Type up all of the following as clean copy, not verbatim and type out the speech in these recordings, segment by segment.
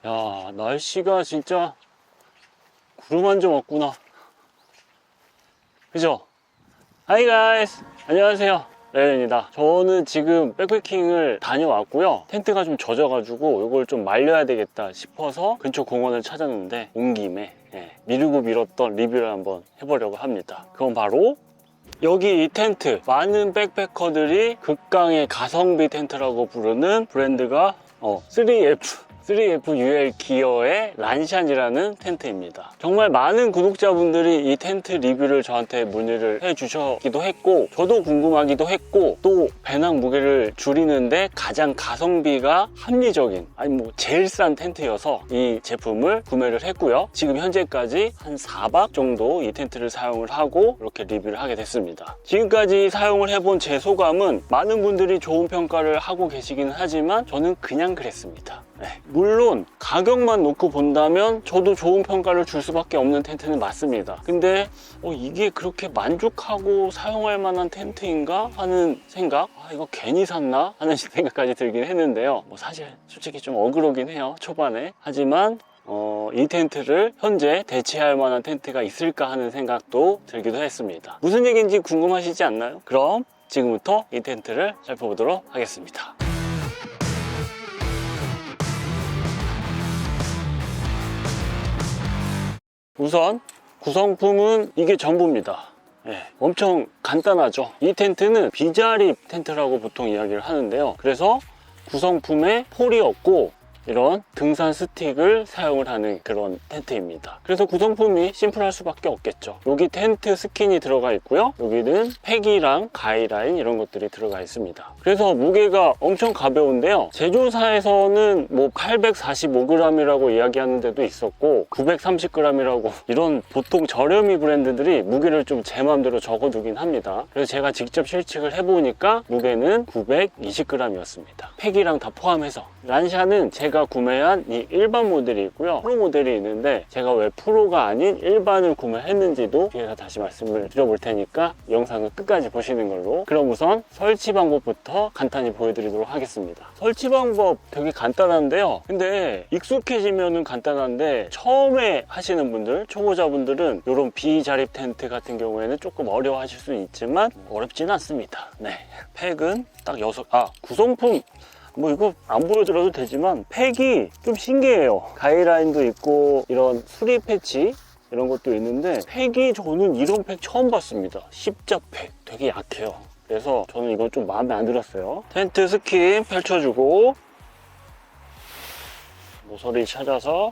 야, 날씨가 진짜 구름 한 점 없구나. 그죠? Hi guys! 안녕하세요. 레렌입니다. 저는 지금 백패킹을 다녀왔고요. 텐트가 좀 젖어가지고 이걸 좀 말려야 되겠다 싶어서 근처 공원을 찾았는데 온 김에 미루고 미뤘던 리뷰를 한번 해보려고 합니다. 그건 바로 여기 이 텐트, 많은 백패커들이 극강의 가성비 텐트라고 부르는 브랜드가 3FUL 기어의 란샨이라는 텐트입니다. 정말 많은 구독자분들이 이 텐트 리뷰를 저한테 문의를 해주셨기도 했고, 저도 궁금하기도 했고, 또 배낭 무게를 줄이는데 가장 가성비가 합리적인, 제일 싼 텐트여서 이 제품을 구매를 했고요. 지금 현재까지 한 4박 정도 이 텐트를 사용을 하고 이렇게 리뷰를 하게 됐습니다. 지금까지 사용을 해본 제 소감은 많은 분들이 좋은 평가를 하고 계시긴 하지만 저는 그냥 그랬습니다. 물론 가격만 놓고 본다면 저도 좋은 평가를 줄 수밖에 없는 텐트는 맞습니다. 근데 이게 그렇게 만족하고 사용할 만한 텐트인가 하는 생각, 이거 괜히 샀나 하는 생각까지 들긴 했는데요. 사실 솔직히 좀 어그러긴 해요, 초반에. 하지만 이 텐트를 현재 대체할 만한 텐트가 있을까 하는 생각도 들기도 했습니다. 무슨 얘기인지 궁금하시지 않나요? 그럼 지금부터 이 텐트를 살펴보도록 하겠습니다. 우선 구성품은 이게 전부입니다. 엄청 간단하죠. 이 텐트는 비자립 텐트라고 보통 이야기를 하는데요. 그래서 구성품에 폴이 없고 이런 등산 스틱을 사용을 하는 그런 텐트입니다. 그래서 구성품이 심플할 수밖에 없겠죠. 여기 텐트 스킨이 들어가 있고요. 여기는 팩이랑 가이라인 이런 것들이 들어가 있습니다. 그래서 무게가 엄청 가벼운데요. 제조사에서는 845g이라고 이야기하는 데도 있었고 930g이라고 이런 보통 저렴이 브랜드들이 무게를 좀 제 마음대로 적어두긴 합니다. 그래서 제가 직접 실측을 해보니까 무게는 920g이었습니다. 팩이랑 다 포함해서. 란샨은 제가 구매한 이 일반 모델이 있고요, 프로 모델이 있는데 제가 왜 프로가 아닌 일반을 구매했는지도 뒤에서 다시 말씀을 드려볼 테니까 영상을 끝까지 보시는 걸로. 그럼 우선 설치 방법부터 간단히 보여드리도록 하겠습니다. 설치 방법 되게 간단한데요, 근데 익숙해지면은 간단한데 처음에 하시는 분들, 초보자분들은 이런 비자립 텐트 같은 경우에는 조금 어려워하실 수는 있지만 어렵지는 않습니다. 팩은 딱 6, 구성품 이거 안 보여드려도 되지만 팩이 좀 신기해요. 가이라인도 있고 이런 수리 패치 이런 것도 있는데 팩이, 저는 이런 팩 처음 봤습니다. 십자팩 되게 약해요. 그래서 저는 이건 좀 마음에 안 들었어요. 텐트 스킨 펼쳐주고 모서리 찾아서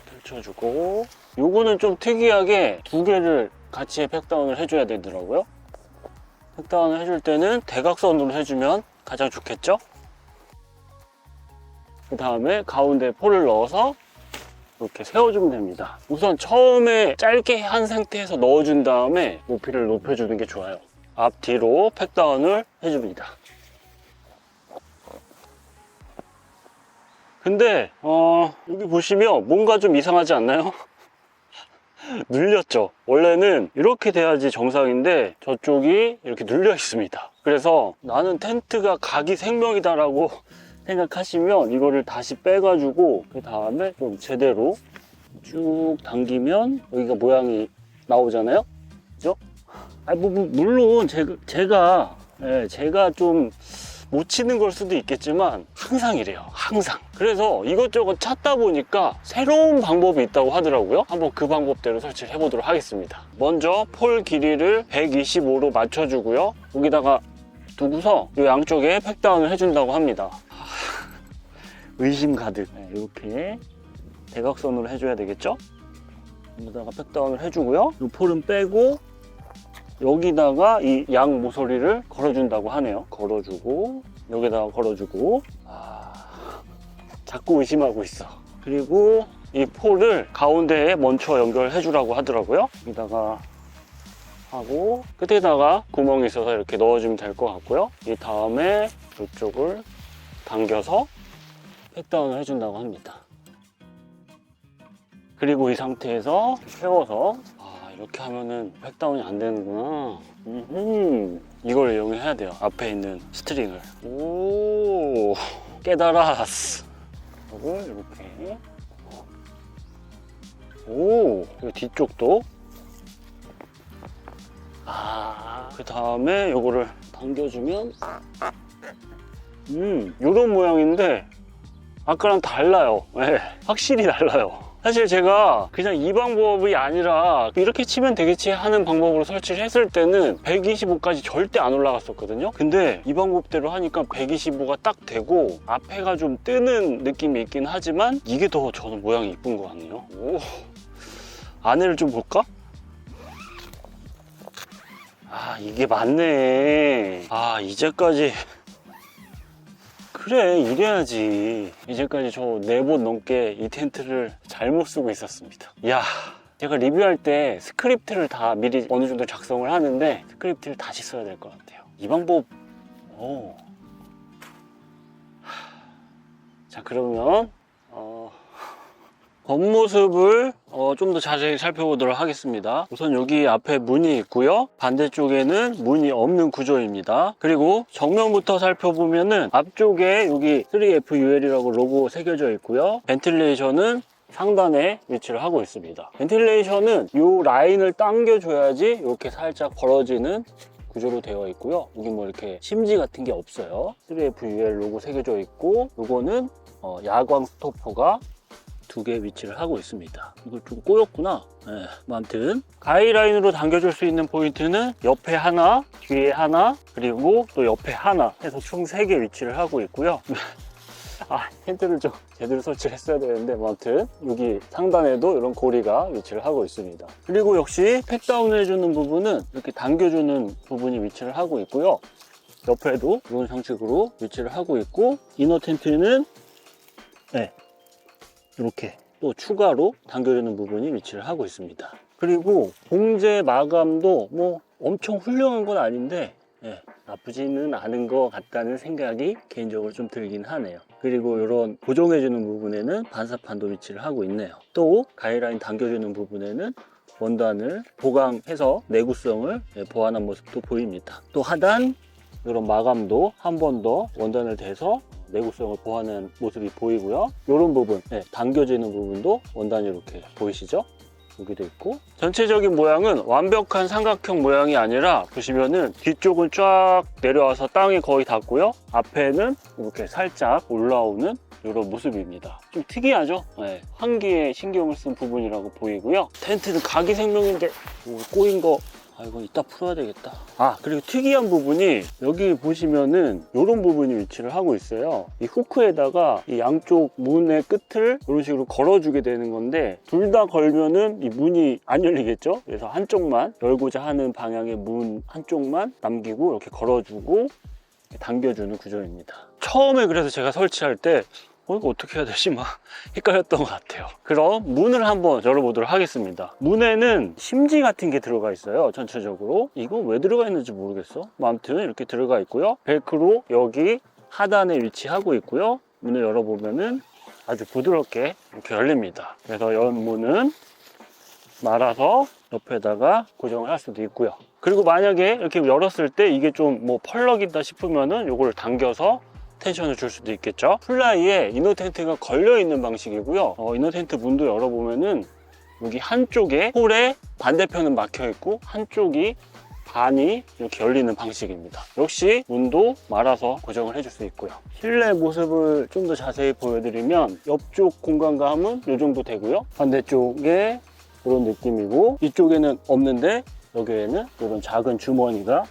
펼쳐주고, 요거는 좀 특이하게 두 개를 같이 팩다운을 해줘야 되더라고요. 팩다운을 해줄 때는 대각선으로 해주면 가장 좋겠죠? 그 다음에 가운데 폴을 넣어서 이렇게 세워주면 됩니다. 우선 처음에 짧게 한 상태에서 넣어준 다음에 높이를 높여주는 게 좋아요. 앞뒤로 팩다운을 해줍니다. 근데 여기 보시면 뭔가 좀 이상하지 않나요? 눌렸죠. 원래는 이렇게 돼야지 정상인데 저쪽이 이렇게 눌려 있습니다. 그래서 나는 텐트가 각이 생명이다 라고 생각하시면 이거를 다시 빼가지고 그 다음에 좀 제대로 쭉 당기면 여기가 모양이 나오잖아요, 그죠? 물론 제가 좀 못 치는 걸 수도 있겠지만 항상 이래요, 항상. 그래서 이것저것 찾다 보니까 새로운 방법이 있다고 하더라고요. 한번 그 방법대로 설치를 해보도록 하겠습니다. 먼저 폴 길이를 125로 맞춰주고요. 여기다가 두고서 이 양쪽에 팩다운을 해준다고 합니다. 의심 가득. 이렇게 대각선으로 해줘야 되겠죠? 여기다가 팩다운을 해주고요. 이 폴은 빼고 여기다가 이 양 모서리를 걸어준다고 하네요. 걸어주고 여기다가 걸어주고. 자꾸 의심하고 있어. 그리고 이 폴을 가운데에 먼저 연결해 주라고 하더라고요. 여기다가 하고 끝에다가 구멍이 있어서 이렇게 넣어주면 될 것 같고요. 이 다음에 이쪽을 당겨서 팩다운을 해준다고 합니다. 그리고 이 상태에서 세워서 이렇게 하면은 팩다운이 안 되는구나. 이걸 이용해야 돼요. 앞에 있는 스트링을. 오, 깨달았어. 이거를 이렇게. 오, 이 뒤쪽도. 그 다음에 이거를 당겨주면, 이런 모양인데, 아까랑 달라요. 네, 확실히 달라요. 사실 제가 그냥 이 방법이 아니라 이렇게 치면 되겠지 하는 방법으로 설치를 했을 때는 125까지 절대 안 올라갔었거든요. 근데 이 방법대로 하니까 125가 딱 되고 앞에가 좀 뜨는 느낌이 있긴 하지만 이게 더 저는 모양이 이쁜 것 같네요. 오. 안에를 좀 볼까? 이게 맞네. 이제까지. 그래, 이래야지. 이제까지 저 4번 넘게 이 텐트를 잘못 쓰고 있었습니다. 이야, 제가 리뷰할 때 스크립트를 다 미리 어느 정도 작성을 하는데 스크립트를 다시 써야 될 것 같아요. 이 방법. 자, 그러면 겉모습을 좀 더 자세히 살펴보도록 하겠습니다. 우선 여기 앞에 문이 있고요. 반대쪽에는 문이 없는 구조입니다. 그리고 정면부터 살펴보면은 앞쪽에 여기 3FUL이라고 로고 새겨져 있고요. 벤틸레이션은 상단에 위치를 하고 있습니다. 벤틸레이션은 이 라인을 당겨줘야지 이렇게 살짝 벌어지는 구조로 되어 있고요. 여기 뭐 이렇게 심지 같은 게 없어요. 3FUL 로고 새겨져 있고, 요거는 야광 스토퍼가 2개 위치를 하고 있습니다. 이거 좀 꼬였구나. 네, 아무튼 가이라인으로 당겨줄 수 있는 포인트는 옆에 하나, 뒤에 하나, 그리고 또 옆에 하나 해서 총 3개 위치를 하고 있고요. 텐트를 좀 제대로 설치를 했어야 되는데, 아무튼 여기 상단에도 이런 고리가 위치를 하고 있습니다. 그리고 역시 팩다운을 해주는 부분은 이렇게 당겨주는 부분이 위치를 하고 있고요. 옆에도 이런 형식으로 위치를 하고 있고, 이너 텐트는 이렇게 또 추가로 당겨주는 부분이 위치를 하고 있습니다. 그리고 봉제 마감도 뭐 엄청 훌륭한 건 아닌데 나쁘지는 않은 것 같다는 생각이 개인적으로 좀 들긴 하네요. 그리고 이런 고정해주는 부분에는 반사판도 위치를 하고 있네요. 또 가이라인 당겨주는 부분에는 원단을 보강해서 내구성을 보완한 모습도 보입니다. 또 하단 이런 마감도 한 번 더 원단을 대서 내구성을 보완한 모습이 보이고요. 이런 부분, 당겨지는 부분도 원단이 이렇게 보이시죠? 여기도 있고, 전체적인 모양은 완벽한 삼각형 모양이 아니라 보시면은 뒤쪽은 쫙 내려와서 땅에 거의 닿고요. 앞에는 이렇게 살짝 올라오는 이런 모습입니다. 좀 특이하죠? 환기에 신경을 쓴 부분이라고 보이고요. 텐트는 각이 생명인데 꼬인 거 이건 이따 풀어야 되겠다. 그리고 특이한 부분이 여기 보시면은 이런 부분이 위치를 하고 있어요. 이 후크에다가 이 양쪽 문의 끝을 이런 식으로 걸어주게 되는 건데, 둘 다 걸면은 이 문이 안 열리겠죠? 그래서 한쪽만 열고자 하는 방향의 문 한쪽만 남기고 이렇게 걸어주고 이렇게 당겨주는 구조입니다. 처음에 그래서 제가 설치할 때 이거 어떻게 해야 되지? 막 헷갈렸던 것 같아요. 그럼 문을 한번 열어보도록 하겠습니다. 문에는 심지 같은 게 들어가 있어요. 전체적으로. 이거 왜 들어가 있는지 모르겠어. 아무튼 이렇게 들어가 있고요. 벨크로 여기 하단에 위치하고 있고요. 문을 열어보면은 아주 부드럽게 이렇게 열립니다. 그래서 연 문은 말아서 옆에다가 고정을 할 수도 있고요. 그리고 만약에 이렇게 열었을 때 이게 좀 뭐 펄럭이다 싶으면은 이걸 당겨서 텐션을 줄 수도 있겠죠. 플라이에 이너 텐트가 걸려 있는 방식이고요. 이너 텐트 문도 열어보면은 여기 한쪽에 홀에 반대편은 막혀 있고 한쪽이 반이 이렇게 열리는 방식입니다. 역시 문도 말아서 고정을 해줄 수 있고요. 실내 모습을 좀 더 자세히 보여드리면 옆쪽 공간감은 이 정도 되고요. 반대쪽에 이런 느낌이고, 이쪽에는 없는데 여기에는 이런 작은 주머니가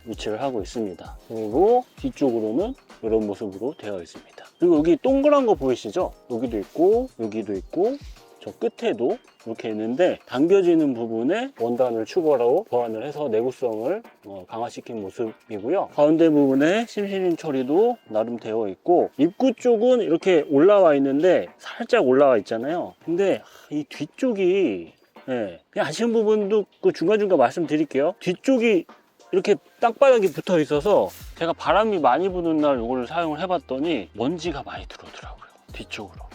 위치를 하고 있습니다. 그리고 뒤쪽으로는 이런 모습으로 되어 있습니다. 그리고 여기 동그란 거 보이시죠? 여기도 있고 여기도 있고 저 끝에도 이렇게 있는데, 당겨지는 부분에 원단을 추가로 보완을 해서 내구성을 강화시킨 모습이고요. 가운데 부분에 심시린 처리도 나름 되어 있고, 입구 쪽은 이렇게 올라와 있는데 살짝 올라와 있잖아요. 근데 이 뒤쪽이 그냥 아쉬운 부분도 그 중간중간 말씀드릴게요. 뒤쪽이 이렇게 땅바닥이 붙어 있어서 제가 바람이 많이 부는 날 이거를 사용을 해봤더니 먼지가 많이 들어오더라고요, 뒤쪽으로.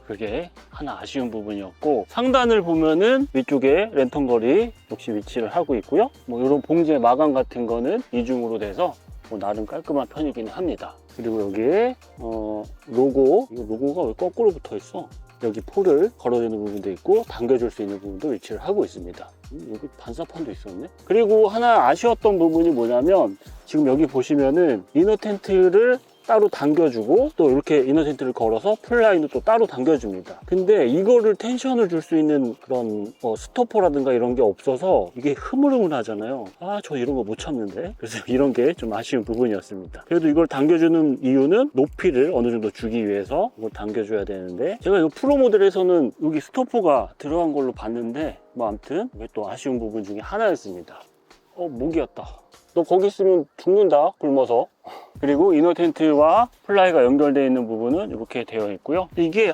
그게 하나 아쉬운 부분이었고, 상단을 보면은 위쪽에 랜턴걸이 역시 위치를 하고 있고요. 뭐 이런 봉제 마감 같은 거는 이중으로 돼서 나름 깔끔한 편이기는 합니다. 그리고 여기에 로고, 이거 로고가 왜 거꾸로 붙어 있어? 여기 폴을 걸어주는 부분도 있고 당겨줄 수 있는 부분도 위치를 하고 있습니다. 여기 반사판도 있었네. 그리고 하나 아쉬웠던 부분이 뭐냐면 지금 여기 보시면은 이너 텐트를 따로 당겨주고 또 이렇게 이너 텐트를 걸어서 풀라인도 또 따로 당겨줍니다. 근데 이거를 텐션을 줄 수 있는 그런 스토퍼라든가 이런 게 없어서 이게 흐물흐물하잖아요. 저 이런 거 못 참는데. 그래서 이런 게 좀 아쉬운 부분이었습니다. 그래도 이걸 당겨주는 이유는 높이를 어느 정도 주기 위해서 이걸 당겨줘야 되는데, 제가 이 프로 모델에서는 여기 스토퍼가 들어간 걸로 봤는데 뭐 아무튼 이게 또 아쉬운 부분 중에 하나였습니다. 모기였다. 너 거기 있으면 죽는다, 굶어서. 그리고 이너 텐트와 플라이가 연결되어 있는 부분은 이렇게 되어 있고요. 이게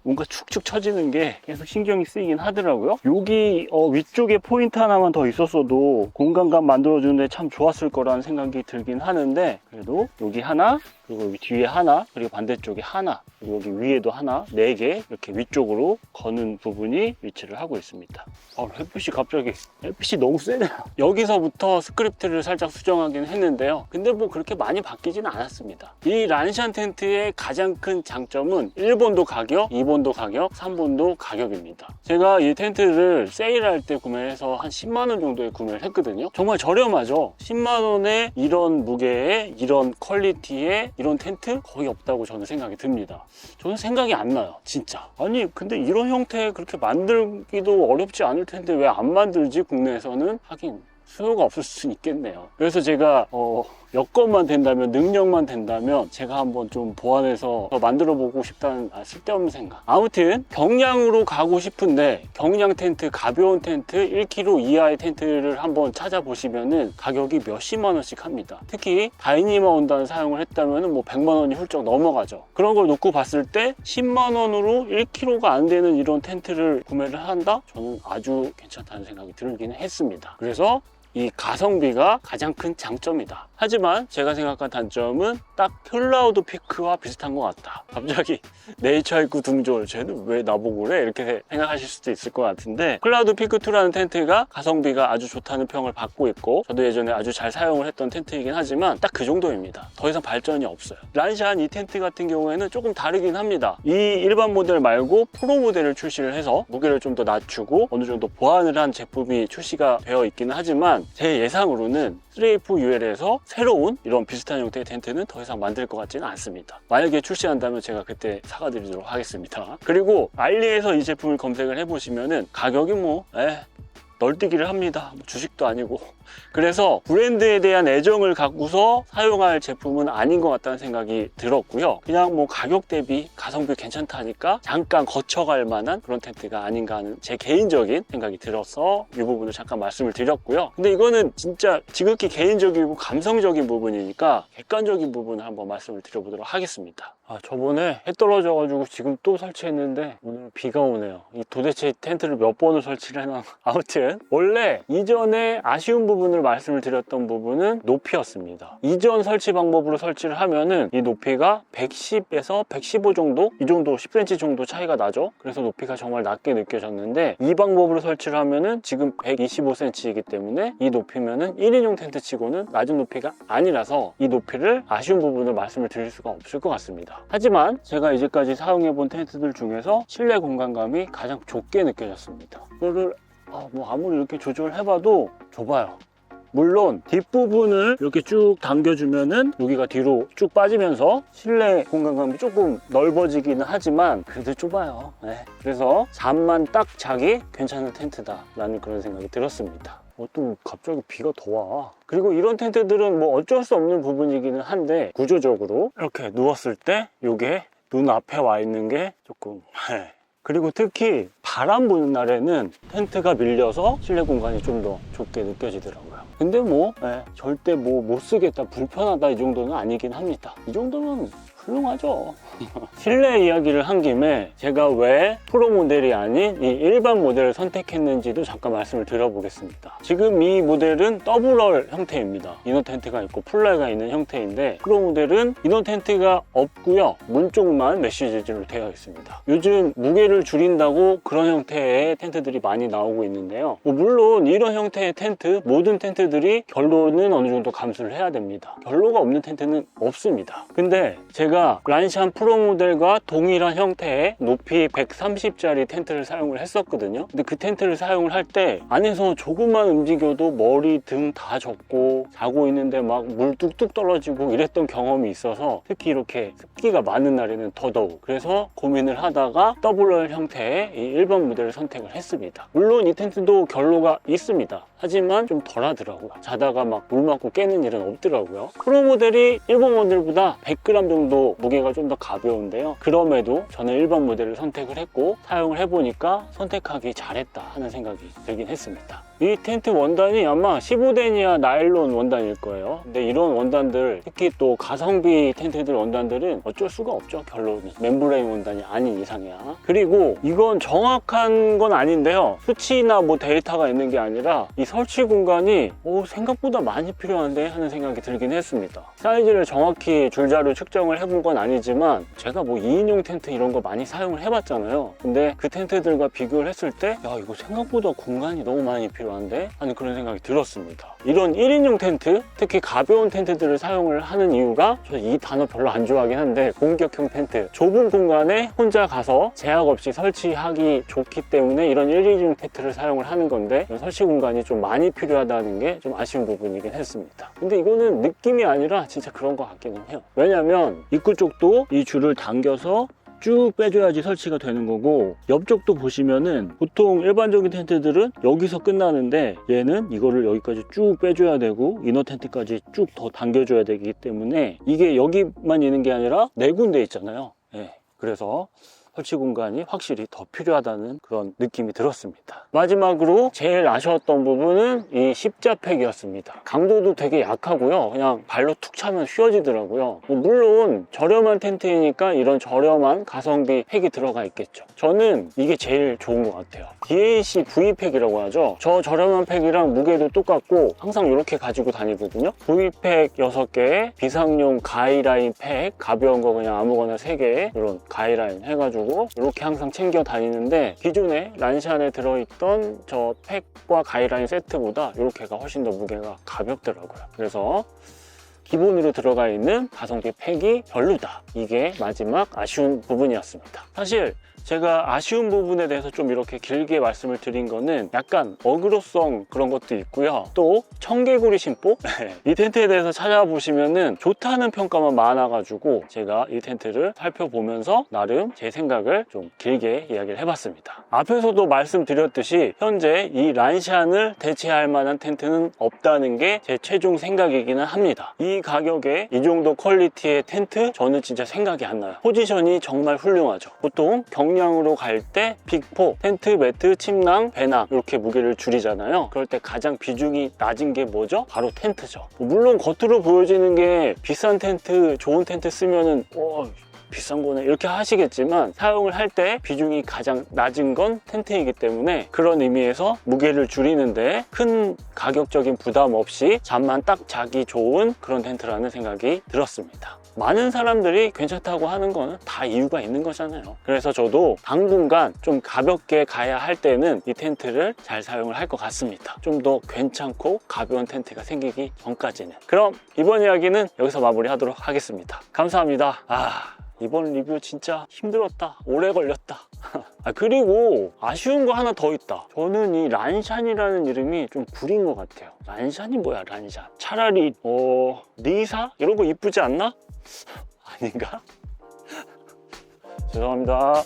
뭔가 축축 처지는 게 계속 신경이 쓰이긴 하더라고요. 여기 위쪽에 포인트 하나만 더 있었어도 공간감 만들어주는데 참 좋았을 거라는 생각이 들긴 하는데, 그래도 여기 하나, 그리고 여기 뒤에 하나, 그리고 반대쪽에 하나, 그리고 여기 위에도 하나, 4개 이렇게 위쪽으로 거는 부분이 위치를 하고 있습니다. 햇빛이 갑자기, 햇빛이 너무 세네요. 여기서부터 스크립트를 살짝 수정하긴 했는데요. 근데 뭐 그렇게 많이 바뀌지는 않았습니다. 이 란샨 텐트의 가장 큰 장점은 1번도 가격, 2번도 가격, 3번도 가격입니다. 제가 이 텐트를 세일할 때 구매해서 한 10만원 정도에 구매를 했거든요. 정말 저렴하죠. 10만원에 이런 무게에 이런 퀄리티에 이런 텐트 거의 없다고 저는 생각이 듭니다. 저는 생각이 안 나요, 진짜. 아니 근데 이런 형태 그렇게 만들기도 어렵지 않을 텐데 왜 안 만들지, 국내에서는? 하긴 수요가 없을 수 있겠네요. 그래서 제가 여건만 된다면, 능력만 된다면 제가 한번 좀 보완해서 더 만들어 보고 싶다는 쓸데없는 생각. 아무튼 경량으로 가고 싶은데 경량 텐트, 가벼운 텐트, 1kg 이하의 텐트를 한번 찾아보시면은 가격이 몇십만 원씩 합니다. 특히 다이니마 원단 사용을 했다면은 뭐 100만 원이 훌쩍 넘어가죠. 그런 걸 놓고 봤을 때 10만 원으로 1kg가 안 되는 이런 텐트를 구매를 한다? 저는 아주 괜찮다는 생각이 들기는 했습니다. 그래서 이 가성비가 가장 큰 장점이다. 하지만 제가 생각한 단점은 딱 클라우드 피크와 비슷한 것 같다. 갑자기 네이처하이쿠 등졸, 쟤는 왜 나보고 그래? 이렇게 생각하실 수도 있을 것 같은데, 클라우드 피크2라는 텐트가 가성비가 아주 좋다는 평을 받고 있고 저도 예전에 아주 잘 사용을 했던 텐트이긴 하지만 딱 그 정도입니다. 더 이상 발전이 없어요. 란샨 이 텐트 같은 경우에는 조금 다르긴 합니다. 이 일반 모델 말고 프로 모델을 출시를 해서 무게를 좀 더 낮추고 어느 정도 보완을 한 제품이 출시가 되어 있기는 하지만 제 예상으로는 3AF-UL에서 새로운 이런 비슷한 형태의 텐트는 더 이상 만들 것 같지는 않습니다. 만약에 출시한다면 제가 그때 사과드리도록 하겠습니다. 그리고 알리에서 이 제품을 검색을 해보시면은 가격이 널뛰기를 합니다. 주식도 아니고. 그래서 브랜드에 대한 애정을 갖고서 사용할 제품은 아닌 것 같다는 생각이 들었고요. 그냥 뭐 가격 대비 가성비 괜찮다니까 잠깐 거쳐갈 만한 그런 텐트가 아닌가 하는 제 개인적인 생각이 들어서 이 부분을 잠깐 말씀을 드렸고요. 근데 이거는 진짜 지극히 개인적이고 감성적인 부분이니까 객관적인 부분을 한번 말씀을 드려보도록 하겠습니다. 저번에 해 떨어져가지고 지금 또 설치했는데 오늘 비가 오네요. 도대체 텐트를 몇 번을 설치를 해놔. 아무튼 원래 이전에 아쉬운 부분을 말씀을 드렸던 부분은 높이였습니다. 이전 설치 방법으로 설치를 하면은 이 높이가 110에서 115 정도? 이 정도 10cm 정도 차이가 나죠. 그래서 높이가 정말 낮게 느껴졌는데 이 방법으로 설치를 하면은 지금 125cm이기 때문에 이 높이면은 1인용 텐트 치고는 낮은 높이가 아니라서 이 높이를 아쉬운 부분을 말씀을 드릴 수가 없을 것 같습니다. 하지만 제가 이제까지 사용해본 텐트들 중에서 실내 공간감이 가장 좁게 느껴졌습니다. 이거를 아무리 이렇게 조절해봐도 좁아요. 물론 뒷부분을 이렇게 쭉 당겨주면은 여기가 뒤로 쭉 빠지면서 실내 공간감이 조금 넓어지기는 하지만 그래도 좁아요. 그래서 잠만 딱 자기 괜찮은 텐트다 라는 그런 생각이 들었습니다. 또 갑자기 비가 더 와. 그리고 이런 텐트들은 뭐 어쩔 수 없는 부분이기는 한데 구조적으로 이렇게 누웠을 때 이게 눈 앞에 와 있는 게 조금 그리고 특히 바람 부는 날에는 텐트가 밀려서 실내 공간이 좀 더 좁게 느껴지더라고요. 근데 절대 못 쓰겠다, 불편하다 이 정도는 아니긴 합니다. 이 정도면 훌륭하죠. 실내 이야기를 한 김에 제가 왜 프로 모델이 아닌 이 일반 모델을 선택했는지도 잠깐 말씀을 드려보겠습니다. 지금 이 모델은 더블월 형태입니다. 이너 텐트가 있고 플라이가 있는 형태인데, 프로 모델은 이너 텐트가 없고요, 문 쪽만 메쉬 재질로 되어 있습니다. 요즘 무게를 줄인다고 그런 형태의 텐트들이 많이 나오고 있는데요, 물론 이런 형태의 텐트, 모든 텐트들이 결로는 어느 정도 감수를 해야 됩니다. 결로가 없는 텐트는 없습니다. 근데 제가 란샨 프로 모델과 동일한 형태의 높이 130짜리 텐트를 사용을 했었거든요. 근데 그 텐트를 사용을 할 때 안에서 조금만 움직여도 머리 등 다 젖고, 자고 있는데 막 물 뚝뚝 떨어지고 이랬던 경험이 있어서, 특히 이렇게 습기가 많은 날에는 더더욱, 그래서 고민을 하다가 더블월 형태의 이 일반 모델을 선택을 했습니다. 물론 이 텐트도 결로가 있습니다. 하지만 좀 덜 하더라고요. 자다가 막 물 맞고 깨는 일은 없더라고요. 프로 모델이 일반 모델보다 100g 정도 무게가 좀 더 가벼운데요, 그럼에도 저는 일반 모델을 선택을 했고, 사용을 해보니까 선택하기 잘했다 하는 생각이 들긴 했습니다. 이 텐트 원단이 아마 15데니아 나일론 원단일 거예요. 근데 이런 원단들, 특히 또 가성비 텐트들 원단들은 어쩔 수가 없죠. 결론은 멤브레인 원단이 아닌 이상이야. 그리고 이건 정확한 건 아닌데요, 수치나 뭐 데이터가 있는 게 아니라 이 설치 공간이 생각보다 많이 필요한데 하는 생각이 들긴 했습니다. 사이즈를 정확히 줄자로 측정을 해본 건 아니지만, 제가 뭐 2인용 텐트 이런 거 많이 사용을 해봤잖아요. 근데 그 텐트들과 비교를 했을 때, 야, 이거 생각보다 공간이 너무 많이 필요한데 하는 그런 생각이 들었습니다. 이런 1인용 텐트, 특히 가벼운 텐트들을 사용을 하는 이유가, 저 이 단어 별로 안 좋아하긴 한데, 공격형 텐트, 좁은 공간에 혼자 가서 제약 없이 설치하기 좋기 때문에 이런 1인용 텐트를 사용을 하는 건데, 설치 공간이 좀 많이 필요하다는 게 좀 아쉬운 부분이긴 했습니다. 근데 이거는 느낌이 아니라 진짜 그런 것 같기는 해요. 왜냐면 입구 쪽도 이 줄을 당겨서 쭉 빼줘야지 설치가 되는 거고, 옆쪽도 보시면은 보통 일반적인 텐트들은 여기서 끝나는데, 얘는 이거를 여기까지 쭉 빼줘야 되고 이너 텐트까지 쭉 더 당겨줘야 되기 때문에 이게 여기만 있는 게 아니라 4군데 있잖아요. 그래서 설치 공간이 확실히 더 필요하다는 그런 느낌이 들었습니다. 마지막으로 제일 아쉬웠던 부분은 이 십자팩이었습니다. 강도도 되게 약하고요, 그냥 발로 툭 차면 휘어지더라고요. 물론 저렴한 텐트이니까 이런 저렴한 가성비 팩이 들어가 있겠죠. 저는 이게 제일 좋은 것 같아요. DAC V팩이라고 하죠. 저 저렴한 팩이랑 무게도 똑같고 항상 이렇게 가지고 다니거든요. V팩 6개에 비상용 가이라인 팩, 가벼운 거 그냥 아무거나 3개, 이런 가이라인 해가지고 이렇게 항상 챙겨 다니는데, 기존에 란샨에 들어있던 저 팩과 가이라인 세트보다 이렇게가 훨씬 더 무게가 가볍더라고요. 그래서 기본으로 들어가 있는 가성비 팩이 별로다, 이게 마지막 아쉬운 부분이었습니다. 사실 제가 아쉬운 부분에 대해서 좀 이렇게 길게 말씀을 드린 거는 약간 어그로성 그런 것도 있고요, 또 청개구리 심보? 이 텐트에 대해서 찾아보시면은 좋다는 평가만 많아가지고 제가 이 텐트를 살펴보면서 나름 제 생각을 좀 길게 이야기를 해봤습니다. 앞에서도 말씀드렸듯이 현재 이 란샨을 대체할 만한 텐트는 없다는 게 제 최종 생각이기는 합니다. 이 가격에 이 정도 퀄리티의 텐트, 저는 진짜 생각이 안 나요. 포지션이 정말 훌륭하죠. 보통 경량으로 갈 때 빅4, 텐트, 매트, 침낭, 배낭 이렇게 무게를 줄이잖아요. 그럴 때 가장 비중이 낮은 게 뭐죠? 바로 텐트죠. 물론 겉으로 보여지는 게 비싼 텐트, 좋은 텐트 쓰면은 비싼 거네 이렇게 하시겠지만, 사용을 할 때 비중이 가장 낮은 건 텐트이기 때문에 그런 의미에서 무게를 줄이는데 큰 가격적인 부담 없이 잠만 딱 자기 좋은 그런 텐트라는 생각이 들었습니다. 많은 사람들이 괜찮다고 하는 거는 다 이유가 있는 거잖아요. 그래서 저도 당분간 좀 가볍게 가야 할 때는 이 텐트를 잘 사용을 할 것 같습니다. 좀 더 괜찮고 가벼운 텐트가 생기기 전까지는. 그럼 이번 이야기는 여기서 마무리하도록 하겠습니다. 감사합니다. 이번 리뷰 진짜 힘들었다, 오래 걸렸다. 그리고 아쉬운 거 하나 더 있다. 저는 이 란샨이라는 이름이 좀 구린 것 같아요. 란샨이 뭐야, 란샨. 차라리 리사? 이런 거 이쁘지 않나? 아닌가? 죄송합니다.